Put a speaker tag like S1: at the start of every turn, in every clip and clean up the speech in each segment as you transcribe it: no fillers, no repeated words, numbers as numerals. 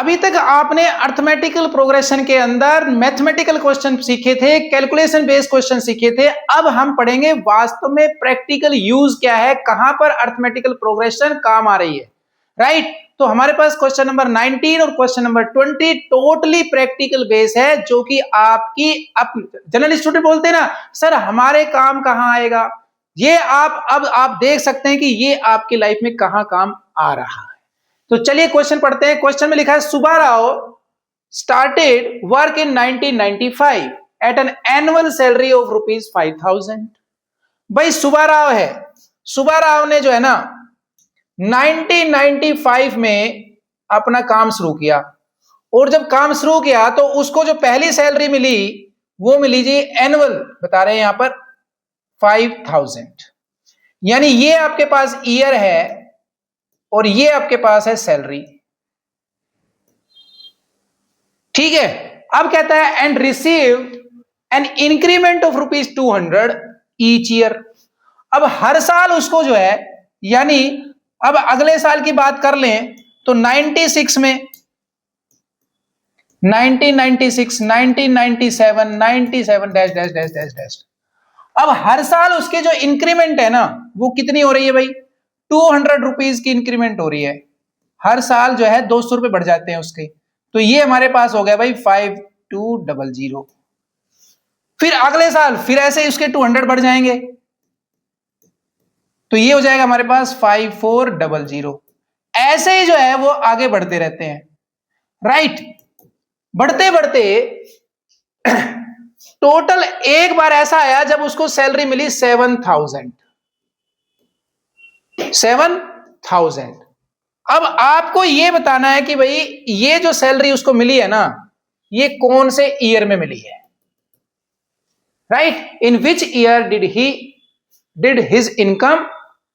S1: अभी तक आपने अर्थमेटिकल प्रोग्रेशन के अंदर मैथमेटिकल क्वेश्चन सीखे थे, कैलकुलेशन बेस्ड क्वेश्चन सीखे थे। अब हम पढ़ेंगे वास्तव में प्रैक्टिकल यूज क्या है, कहां पर अर्थमेटिकल प्रोग्रेशन काम आ रही है, राइट। तो हमारे पास क्वेश्चन नंबर 19 और question number 20 totally practical base है, जो कि आपकी जनरल स्टूडेंट बोलते हैं ना सर हमारे काम कहां आएगा, ये अब आप देख सकते हैं कि ये आपकी लाइफ में कहां काम आ रहा है। तो चलिए क्वेश्चन पढ़ते हैं। क्वेश्चन में लिखा है Subbarao started work in 1995 at an annual salary of ₹5,000। भाई सुब्बाराव है, सुब्बाराव ने जो है ना 1995 में अपना काम शुरू किया, और जब काम शुरू किया तो उसको जो पहली सैलरी मिली वो मिली जी एनुअल, बता रहे हैं यहां पर 5,000। यानी ये आपके पास ईयर है और ये आपके पास है सैलरी, ठीक है। अब कहता है and received an increment of ₹200 each year. अब हर साल उसको जो है, यानी अब अगले साल की बात कर लें तो 96 में 1996 1997 97 dash dash dash dash dash, अब हर साल उसके जो इंक्रीमेंट है ना वो कितनी हो रही है भाई, ₹200 की इंक्रीमेंट हो रही है। हर साल जो है 200 रुपए बढ़ जाते हैं उसके। तो ये हमारे पास हो गया भाई 5200। फिर अगले साल फिर ऐसे उसके 200 बढ़ जाएंगे, तो ये हो जाएगा हमारे पास 5400। ऐसे ही जो है वो आगे बढ़ते रहते हैं, राइट। बढ़ते बढ़ते टोटल एक बार ऐसा आया जब उसको सैलरी मिली 7,000। अब आपको ये बताना है कि भाई ये जो सैलरी उसको मिली है ना ये कौन से ईयर में मिली है, right. In which year did his income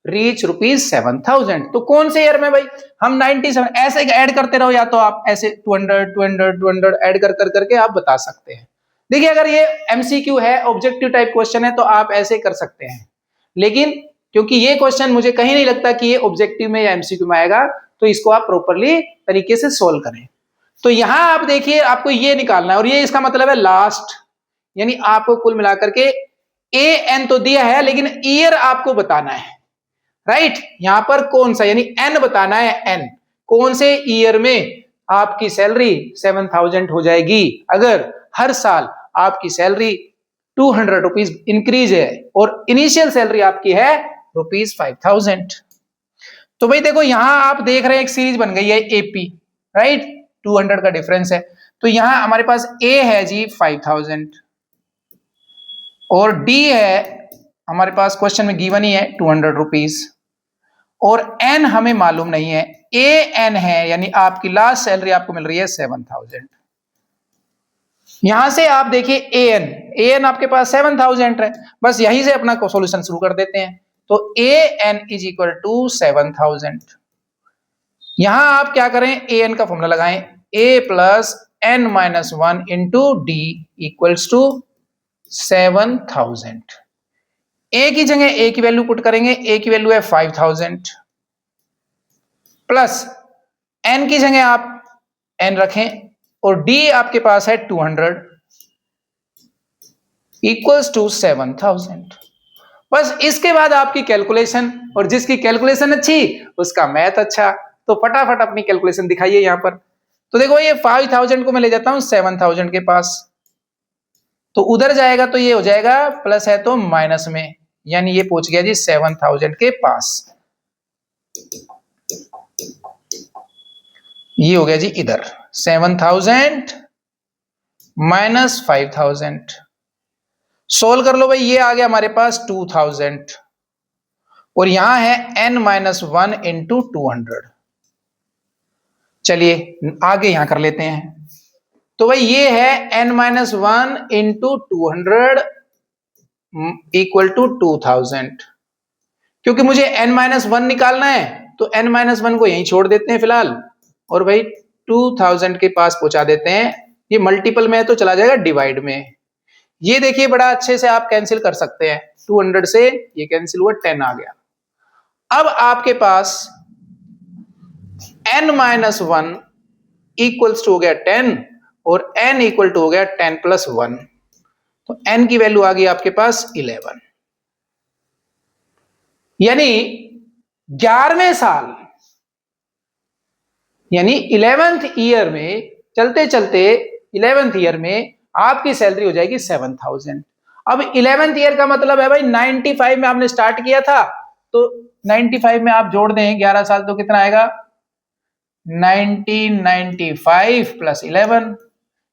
S1: reach ₹7,000। तो कौन से ईयर में भाई, हम 97 ऐसे ऐड करते रहो, या तो आप ऐसे 200 ऐड कर करके आप बता सकते हैं। देखिए अगर ये एमसीक्यू है, ऑब्जेक्टिव टाइप क्वेश्चन है, तो आप ऐसे कर सकते हैं, लेकिन क्योंकि ये क्वेश्चन मुझे कहीं नहीं लगता कि ये ऑब्जेक्टिव में या एमसीक्यू में आएगा, तो इसको आप प्रॉपरली तरीके से सोल्व करें। तो यहां आप देखिए आपको ये निकालना है, और ये इसका मतलब है लास्ट, यानी आपको कुल मिलाकर के एन तो दिया है लेकिन ईयर आपको बताना है, राइट। यहां पर कौन सा यानी एन बताना है, एन कौन से ईयर में आपकी सैलरी 7,000 हो जाएगी अगर हर साल आपकी सैलरी ₹200 इंक्रीज है और इनिशियल सैलरी आपकी है ₹5,000। तो भाई देखो यहां आप देख रहे हैं एक सीरीज बन गई है एपी, राइट। 200 का डिफरेंस है, तो यहां हमारे पास ए है जी 5,000 और डी है हमारे पास क्वेश्चन में गिवन ही है ₹200, और एन हमें मालूम नहीं है, ए एन है, यानी आपकी लास्ट सैलरी आपको मिल रही है 7,000। यहां से आप देखिए ए एन आपके पास 7,000 है, बस यहीं से अपना सॉल्यूशन शुरू कर देते हैं। तो A N is equal to 7,000। यहां आप क्या करें, ए एन का फॉर्मूला लगाएं, a plus n minus 1 into d equals to 7,000। A की जगह ए की वैल्यू पुट करेंगे, ए की वैल्यू है 5,000 प्लस एन की जगह आप एन रखें और डी आपके पास है 200 इक्वल्स टू 7,000। बस इसके बाद आपकी कैलकुलेशन, और जिसकी कैलकुलेशन अच्छी उसका मैथ अच्छा। तो फटाफट अपनी कैलकुलेशन दिखाइए यहां पर। तो देखो ये 5,000 को मैं ले जाता हूं 7,000 के पास, तो उधर जाएगा तो ये हो जाएगा प्लस है तो माइनस में, यानी ये पहुंच गया जी 7,000 के पास। ये हो गया जी इधर 7,000 माइनस 5,000। सोल्व कर लो भाई, ये आ गया हमारे पास 2,000 और यहां है n माइनस 1 इंटू 200। चलिए आगे यहां कर लेते हैं। तो भाई ये है n minus 1 into 200 equal to 2,000। क्योंकि मुझे n माइनस 1 निकालना है तो n माइनस 1 को यहीं छोड़ देते हैं फिलहाल, और भाई 2,000 के पास पहुंचा देते हैं। ये मल्टीपल में है तो चला जाएगा डिवाइड में। ये देखिए बड़ा अच्छे से आप कैंसिल कर सकते हैं, 200 से ये कैंसिल हुआ 10 आ गया। अब आपके पास n माइनस 1 इक्वल्स टू हो गया 10 और n इक्वल टू हो गया 10 प्लस 1, तो n की वैल्यू आ गई आपके पास 11। यानी 11वें साल यानी 11th ईयर में चलते चलते 11th ईयर में आपकी सैलरी हो जाएगी 7,000। अब 11th ईयर का मतलब है भाई 95 में आपने स्टार्ट किया था, तो 95 में आप जोड़ दें 11 साल तो कितना आएगा 1995 प्लस 11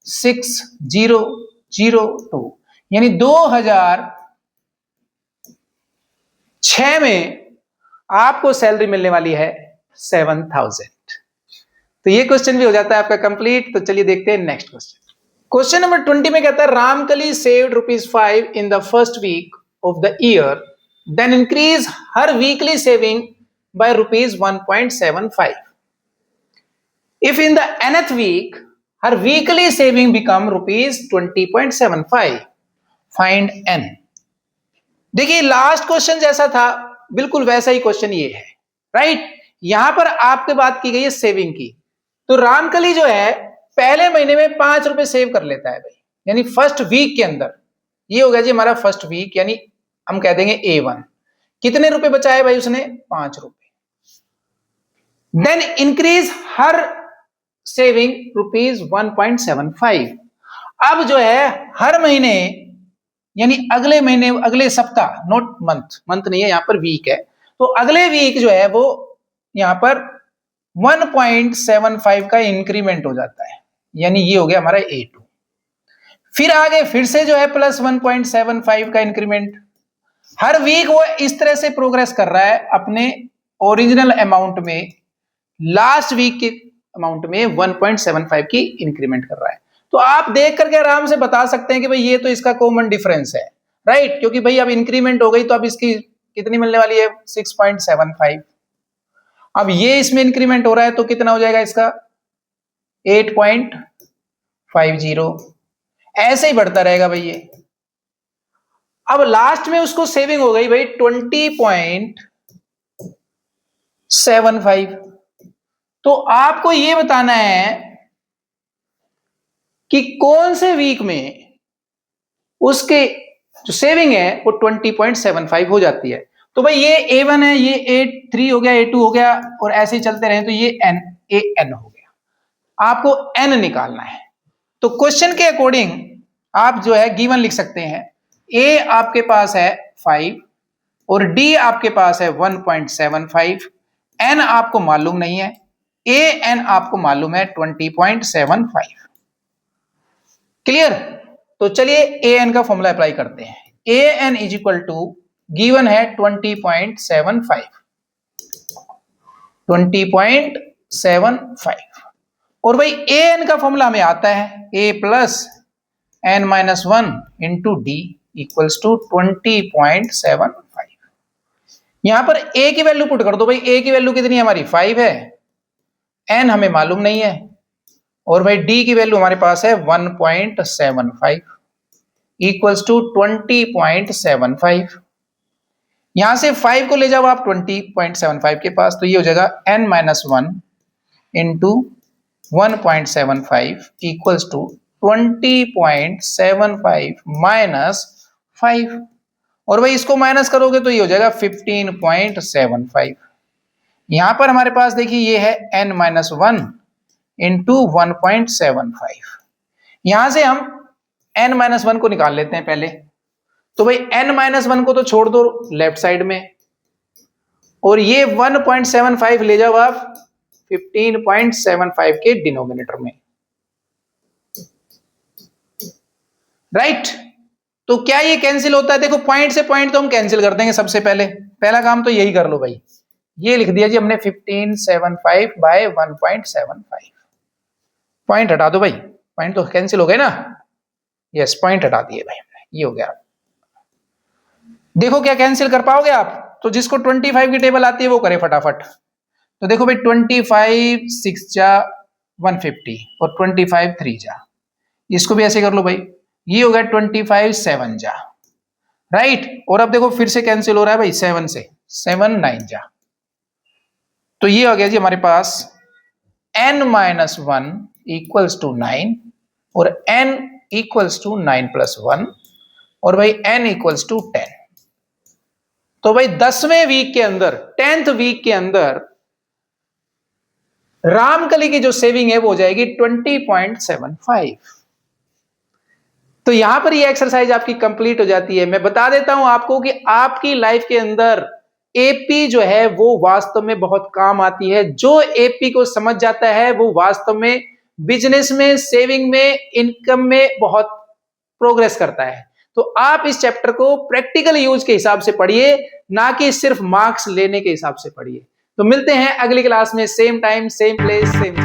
S1: 6002, यानी 2006 में आपको सैलरी मिलने वाली है 7,000। तो ये क्वेश्चन भी हो जाता है आपका कंप्लीट। तो चलिए देखते हैं नेक्स्ट क्वेश्चन। क्वेश्चन नंबर 20 में कहता है Ramkali saved ₹5 in the first week of the year, then increase her weekly saving by ₹1.75। If in the nth week her weekly saving become ₹20.75, find n। देखिए लास्ट क्वेश्चन जैसा था बिल्कुल वैसा ही question ये है, राइट। यहां पर आपके बात की गई है सेविंग की। तो रामकली जो है पहले महीने में ₹5 सेव कर लेता है भाई, यानी फर्स्ट वीक के अंदर। ये हो गया जी हमारा फर्स्ट वीक, यानी हम कह देंगे A1। कितने रुपए बचाए भाई उसने ₹5। Then increase her saving ₹1.75। अब जो है हर महीने यानी अगले महीने अगले सप्ताह, नोट मंथ, मंथ नहीं है यहां पर वीक है, तो अगले वीक जो है वो यहां पर 1.75 का इंक्रीमेंट हो जाता है, यानी ये हो गया हमारा A2। फिर आगे फिर से जो है प्लस 1.75 का इंक्रीमेंट। हर वीक वो इस तरह से प्रोग्रेस कर रहा है अपने ओरिजिनल अमाउंट में, लास्ट वीक के अमाउंट में 1.75 की इंक्रीमेंट कर रहा है। तो आप देख करके आराम से बता सकते हैं कि भाई ये तो इसका कॉमन डिफरेंस है, राइट, क्योंकि भाई अब इंक्रीमेंट हो गई तो अब इसकी कितनी मिलने वाली है 6.75। अब ये इसमें इंक्रीमेंट हो रहा है तो कितना हो जाएगा इसका 8.50, ऐसे ही बढ़ता रहेगा भाई ये। अब लास्ट में उसको सेविंग हो गई भाई 20.75। तो आपको ये बताना है कि कौन से वीक में उसके जो सेविंग है वो 20.75 हो जाती है। तो भाई ये A1 है, ये A3 हो गया, A2 हो गया, और ऐसे ही चलते रहे तो ये AN हो गया। आपको N निकालना है। तो क्वेश्चन के अकॉर्डिंग आप जो है गिवन लिख सकते हैं, A आपके पास है 5 और D आपके पास है 1.75, N आपको मालूम नहीं है, AN आपको मालूम है 20.75। क्लियर। तो चलिए AN का फॉर्मूला अप्लाई करते हैं। AN is equal to given है 20.75, 20.75, और भाई AN का फॉर्मूला हमें आता है A plus n-1 into D equals to 20.75। यहां पर A की वैल्यू पुट कर दो भाई। A की वैल्यू कितनी है हमारी 5 है, N हमें मालूम नहीं है, और भाई D की वैल्यू हमारे पास है 1.75 इक्वल्स टू 20.75। यहां से 5 को ले जाओ आप 20.75 के पास, तो ये हो जाएगा n-1 into 1.75 equals to 20.75 minus 5, और भाई इसको माइनस करोगे तो ये हो जाएगा 15.75। यहां पर हमारे पास देखिए ये है n-1 इंटू 1.75। यहां से हम n-1 को निकाल लेते हैं पहले। तो भाई n-1 को तो छोड़ दो लेफ्ट साइड में, और ये 1.75 ले जाओ आप 15.75 के डिनोमिनेटर में, राइट। तो क्या ये कैंसिल होता है? देखो पॉइंट से पॉइंट तो हम कैंसिल कर देंगे सबसे पहले, पहला काम तो यही कर लो भाई। ये लिख दिया जी हमने 1575 बाय 1.75। पॉइंट हटा दो भाई, पॉइंट तो कैंसिल हो गए ना, यस पॉइंट हटा दिए भाई, ये हो गया। देखो क्या कैंसिल कर पाओगे आप? तो जिसको 25 की टेबल आती है वो करे फटाफट। तो देखो भाई 25 6 जा 150 और 25 3 जा, इसको भी ऐसे कर लो भाई। ये हो गया 25 7 जा, राइट। और अब देखो फिर से कैंसिल हो रहा है भाई 7 से, 7 9 जा। तो ये हो गया जी हमारे पास n-1 इक्वल्स टू 9 और n इक्वल्स टू 9 + 1 और भाई n इक्वल्स टू 10। तो भाई 10वें वीक के अंदर, 10th वीक के अंदर रामकली की जो सेविंग है वो हो जाएगी 20.75। तो यहां पर ये एक्सरसाइज आपकी कंप्लीट हो जाती है। मैं बता देता हूं आपको कि आपकी लाइफ के अंदर एपी जो है वो वास्तव में बहुत काम आती है। जो एपी को समझ जाता है वो वास्तव में बिजनेस में, सेविंग में, इनकम में बहुत प्रोग्रेस करता है। तो आप इस चैप्टर को प्रैक्टिकल यूज के हिसाब से पढ़िए, ना कि सिर्फ मार्क्स लेने के हिसाब से पढ़िए। तो मिलते हैं अगली क्लास में, same time, same place, same